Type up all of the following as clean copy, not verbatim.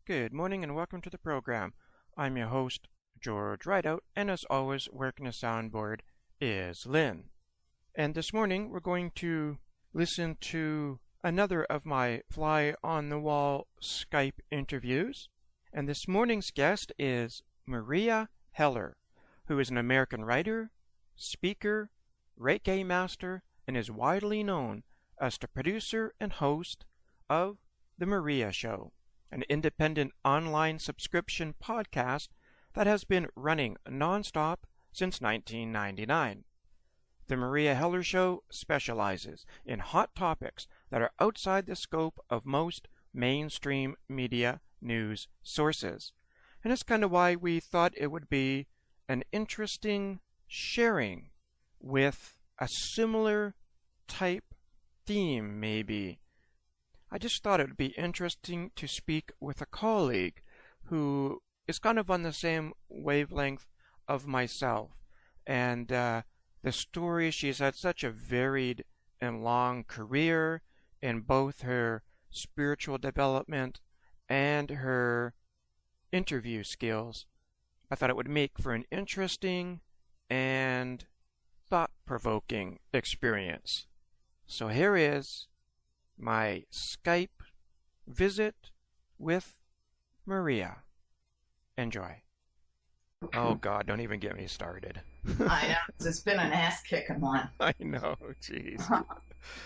Good morning and welcome to the program. I'm your host, George Rideout, and as always, working the soundboard is Lynn. And this morning, we're going to listen to another of my fly on the wall Skype interviews. And this morning's guest is Meria Heller, who is an American writer, speaker, Reiki master, and is widely known as the producer and host of The Meria Show, an independent online subscription podcast that has been running nonstop since 1999. The Meria Heller Show specializes in hot topics that are outside the scope of most mainstream media news sources. And that's kind of why we thought it would be an interesting sharing with a similar type theme, maybe. I just thought it would be interesting to speak with a colleague who is kind of on the same wavelength of myself. And the story, she's had such a varied and long career in both her spiritual development and her interview skills. I thought it would make for an interesting and thought-provoking experience. So here is my Skype visit with Meria. Enjoy. Oh God, don't even get me started. I know. It's been an ass-kicking one. I know, jeez.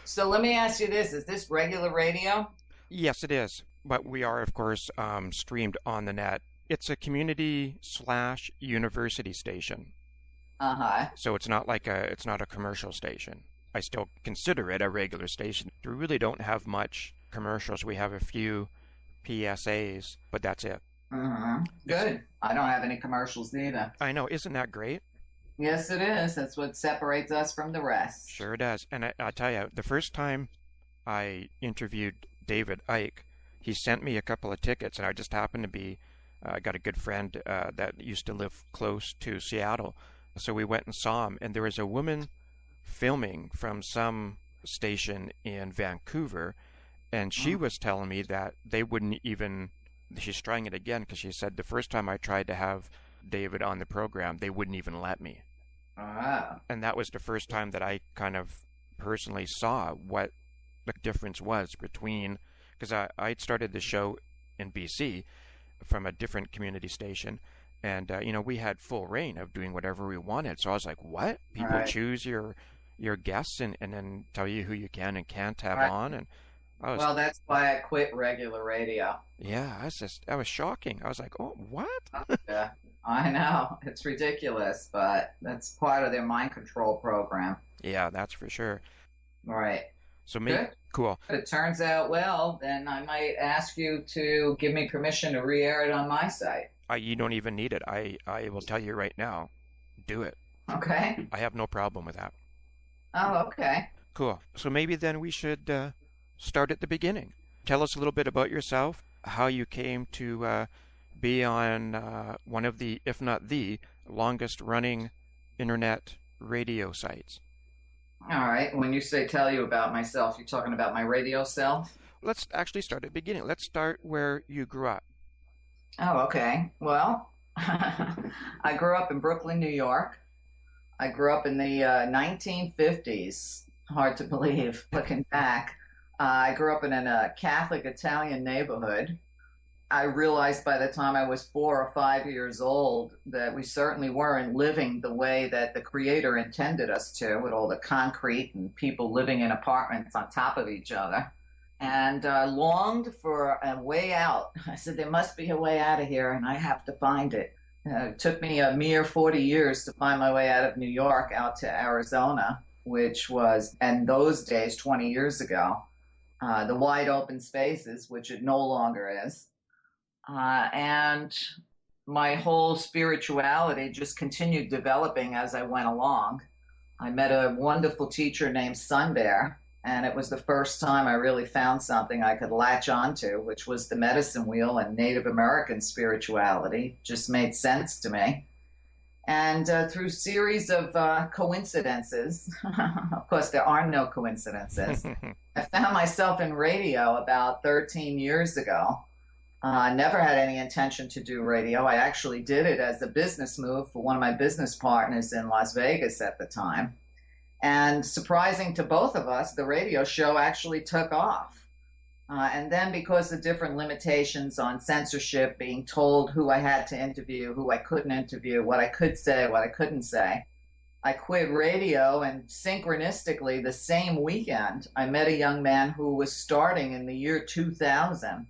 So let me ask you this. Is this regular radio? Yes, it is. But we are, of course, streamed on the net. It's a community/university station. Uh-huh. So it's not a commercial station. I still consider it a regular station. We really don't have much commercials. We have a few PSAs, but that's it. Mm-hmm. Good. I don't have any commercials either. I know. Isn't that great? Yes, it is. That's what separates us from the rest. Sure does. And I tell you, the first time I interviewed David Icke, he sent me a couple of tickets, and I just happened to be, I got a good friend that used to live close to Seattle. So we went and saw him, and there was a woman filming from some station in Vancouver, and she was telling me that they wouldn't even, she's trying it again because she said the first time I tried to have David on the program, they wouldn't even let me. And that was the first time that I kind of personally saw what the difference was between, because I'd started the show in BC from a different community station, and we had full reign of doing whatever we wanted. So I was like, what? People choose your guests and then tell you who you can and can't have on. And well, that's why I quit regular radio. Yeah, that was shocking. I was like, oh, what? Yeah, I know. It's ridiculous, but that's part of their mind control program. Yeah, that's for sure. Right. So maybe, cool. If it turns out well, then I might ask you to give me permission to re-air it on my site. You don't even need it. I will tell you right now. Do it. Okay. I have no problem with that. Oh, okay. Cool. So maybe then we should start at the beginning. Tell us a little bit about yourself, how you came to be on one of the, if not the, longest-running internet radio sites. All right. When you say tell you about myself, you're talking about my radio self? Let's actually start at the beginning. Let's start where you grew up. Oh, okay. Well, I grew up in Brooklyn, New York. I grew up in the 1950s. Hard to believe, looking back. I grew up in a Catholic Italian neighborhood. I realized by the time I was 4 or 5 years old that we certainly weren't living the way that the Creator intended us to, with all the concrete and people living in apartments on top of each other. And longed for a way out. I said, there must be a way out of here, and I have to find it. It took me a mere 40 years to find my way out of New York out to Arizona, which was, in those days, 20 years ago, the wide open spaces, which it no longer is. And my whole spirituality just continued developing as I went along. I met a wonderful teacher named Sun Bear, and it was the first time I really found something I could latch onto, which was the medicine wheel and Native American spirituality. Just made sense to me. And through series of coincidences, of course there are no coincidences, I found myself in radio about 13 years ago. I never had any intention to do radio. I actually did it as a business move for one of my business partners in Las Vegas at the time. And surprising to both of us, the radio show actually took off. And then, because of different limitations on censorship, being told who I had to interview, who I couldn't interview, what I could say, what I couldn't say, I quit radio. And synchronistically, the same weekend, I met a young man who was starting in the year 2000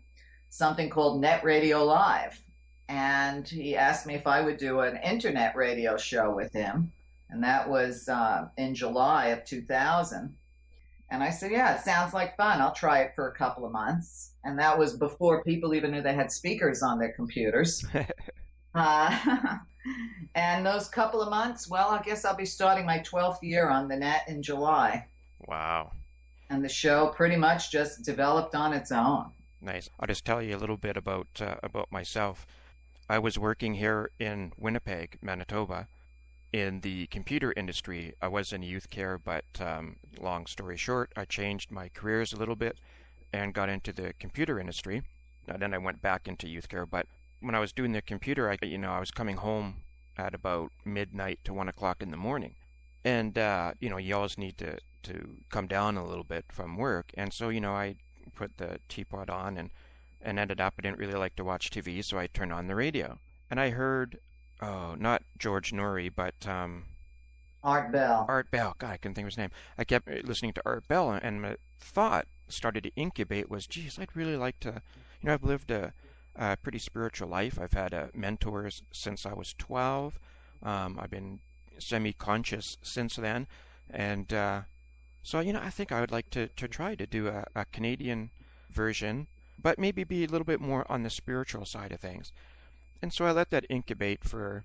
something called Net Radio Live. And he asked me if I would do an internet radio show with him. And that was in July of 2000. And I said, yeah, it sounds like fun. I'll try it for a couple of months. And that was before people even knew they had speakers on their computers. uh, and those couple of months, well, I guess I'll be starting my 12th year on the net in July. Wow. And the show pretty much just developed on its own. Nice. I'll just tell you a little bit about myself. I was working here in Winnipeg, Manitoba, in the computer industry. I was in youth care, but long story short, I changed my careers a little bit and got into the computer industry. Now, then I went back into youth care, but when I was doing the computer, I was coming home at about midnight to 1 o'clock in the morning. And, you always need to come down a little bit from work. And so, I put the teapot on and ended up, I didn't really like to watch TV, so I turned on the radio. And I heard, not George Norrie, but Art Bell. Art Bell. God, I couldn't think of his name. I kept listening to Art Bell, and my thought started to incubate was, geez, I'd really like to, I've lived a pretty spiritual life. I've had mentors since I was 12. I've been semi-conscious since then. And so, I think I would like to try to do a Canadian version, but maybe be a little bit more on the spiritual side of things. And so I let that incubate for,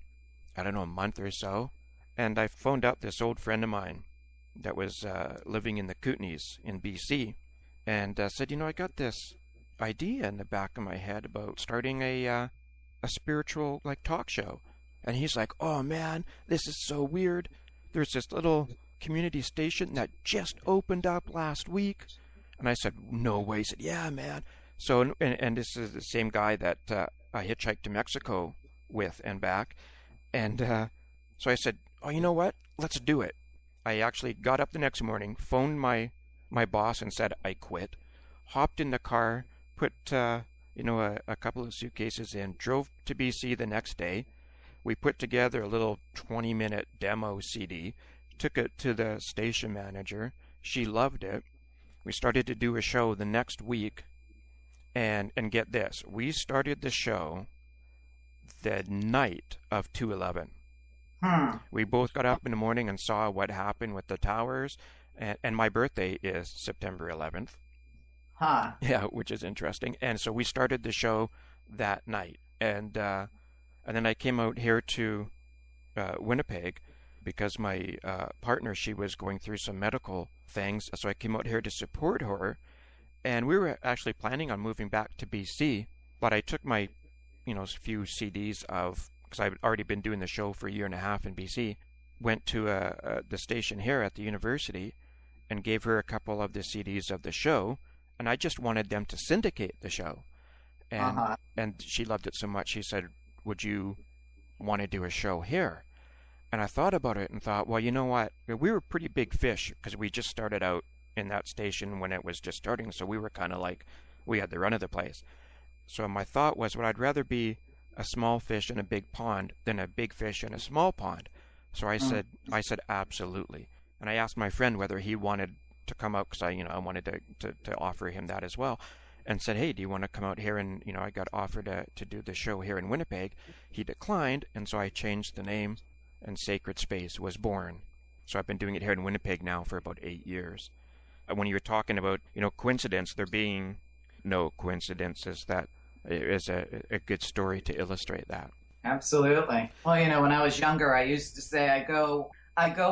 I don't know, a month or so. And I phoned up this old friend of mine that was living in the Kootenays in BC and said, I got this idea in the back of my head about starting a spiritual talk show. And he's like, oh man, this is so weird. There's this little community station that just opened up last week. And I said, no way. He said, yeah, man. So, and this is the same guy that I hitchhiked to Mexico with and back. And so I said, oh, you know what? Let's do it. I actually got up the next morning, phoned my boss and said I quit, hopped in the car, put a couple of suitcases in, drove to BC the next day. We put together a little 20-minute demo CD, took it to the station manager. She loved it. We started to do a show the next week, and get this, we started the show the night of 2/11. We both got up in the morning and saw what happened with the towers, and my birthday is September 11th. Huh. Yeah, which is interesting. And so we started the show that night, and then I came out here to Winnipeg because my partner, she was going through some medical things, so I came out here to support her. And we were actually planning on moving back to BC, but I took my, few CDs of, because I've already been doing the show for a year and a half in BC, went to the station here at the university and gave her a couple of the CDs of the show, and I just wanted them to syndicate the show. And she loved it so much, she said, would you want to do a show here? And I thought about it and thought, well, you know what? We were pretty big fish because we just started out in that station when it was just starting, so we were kind of like, we had the run of the place. So my thought was, well, I'd rather be a small fish in a big pond than a big fish in a small pond. So I said absolutely. And I asked my friend whether he wanted to come out, because I wanted to offer him that as well, and said, hey, do you want to come out here? And I got offered to do the show here in Winnipeg. He declined, and so I changed the name, and Sacred Space was born. So I've been doing it here in Winnipeg now for about 8 years. When you were talking about coincidence, there being no coincidences, that is a good story to illustrate that. Absolutely. Well, when I was younger, I used to say I go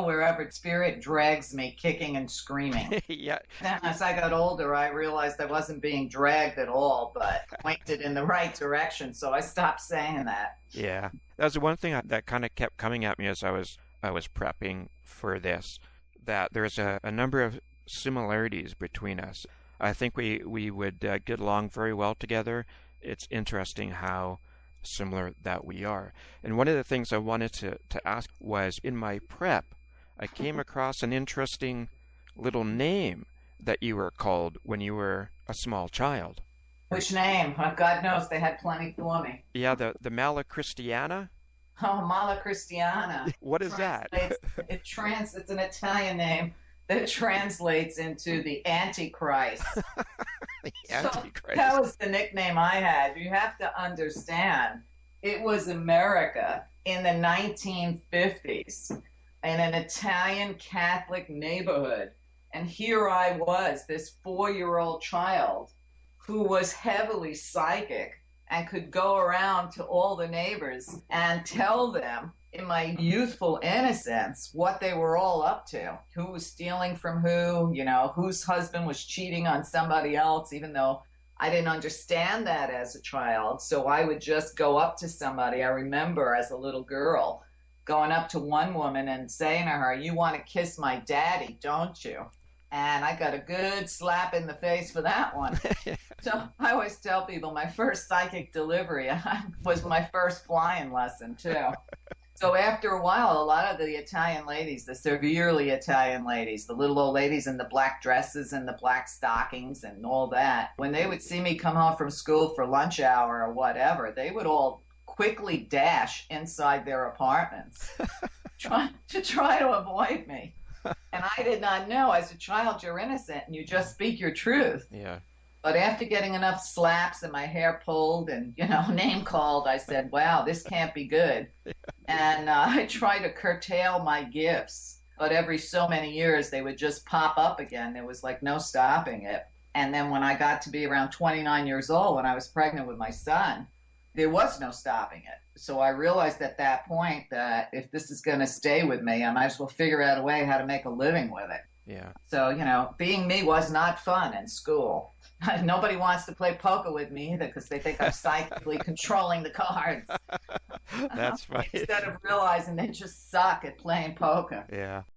wherever spirit drags me, kicking and screaming. Yeah. Then as I got older, I realized I wasn't being dragged at all, but pointed in the right direction. So I stopped saying that. Yeah, that was the one thing that kind of kept coming at me as I was prepping for this. That there's a number of similarities between us. I think we would get along very well together it's interesting how similar that we are. And one of the things I wanted to ask was in my prep, I came across an interesting little name that you were called when you were a small child. Which name? Oh, God knows they had plenty for me. Yeah, the Mala Christiana. Oh, Mala Cristiana. What is that? It's an Italian name that translates into the Antichrist. The So Antichrist. that was the nickname I had. You have to understand, it was America in the 1950s in an Italian Catholic neighborhood. And here I was, this 4-year-old child who was heavily psychic and could go around to all the neighbors and tell them in my youthful innocence what they were all up to, who was stealing from who, whose husband was cheating on somebody else, even though I didn't understand that as a child. So I would just go up to somebody. I remember as a little girl going up to one woman and saying to her, "You want to kiss my daddy, don't you?" And I got a good slap in the face for that one. So I always tell people my first psychic delivery was my first flying lesson, too. So after a while, a lot of the Italian ladies, the severely Italian ladies, the little old ladies in the black dresses and the black stockings and all that, when they would see me come home from school for lunch hour or whatever, they would all quickly dash inside their apartments to try to avoid me. And I did not know. As a child, you're innocent and you just speak your truth. Yeah. But after getting enough slaps and my hair pulled and, name called, I said, wow, this can't be good. And I tried to curtail my gifts. But every so many years, they would just pop up again. There was like no stopping it. And then when I got to be around 29 years old, when I was pregnant with my son, there was no stopping it. So I realized at that point that if this is going to stay with me, I might as well figure out a way how to make a living with it. Yeah. So, being me was not fun in school. Nobody wants to play poker with me either because they think I'm psychically controlling the cards. That's funny. Instead of realizing they just suck at playing poker. Yeah.